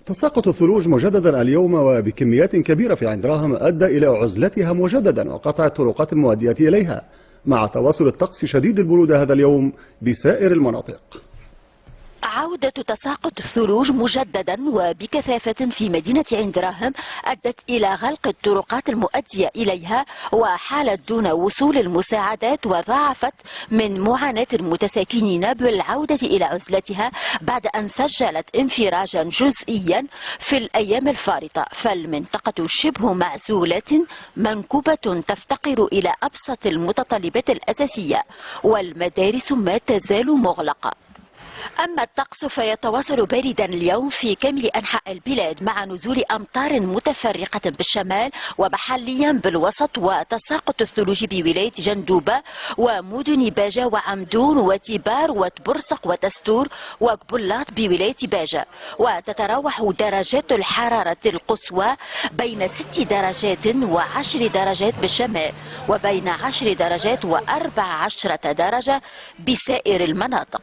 تساقط الثلوج مجددا اليوم وبكميات كبيرة في عين دراهم أدى إلى عزلتها مجددا وقطع الطرقات المؤدية إليها، مع تواصل الطقس شديد البرودة هذا اليوم بسائر المناطق. عودة تساقط الثلوج مجددا وبكثافة في مدينة عين دراهم أدت إلى غلق الطرقات المؤدية إليها وحالت دون وصول المساعدات، وضاعفت من معاناة المتساكنين بالعودة إلى عزلتها بعد أن سجلت انفراجا جزئيا في الأيام الفارطة. فالمنطقة شبه معزولة منكوبة تفتقر إلى أبسط المتطلبات الأساسية، والمدارس ما تزال مغلقة. أما الطقس فيتواصل باردا اليوم في كامل أنحاء البلاد، مع نزول أمطار متفرقة بالشمال ومحليا بالوسط، وتساقط الثلوج بولاية جندوبة ومدن باجة وعمدون وتبار وتبرسق وتستور وقبلاط بولاية باجة. وتتراوح درجات الحرارة القصوى بين 6 درجات و10 درجات بالشمال، وبين 10 درجات و14 درجة بسائر المناطق.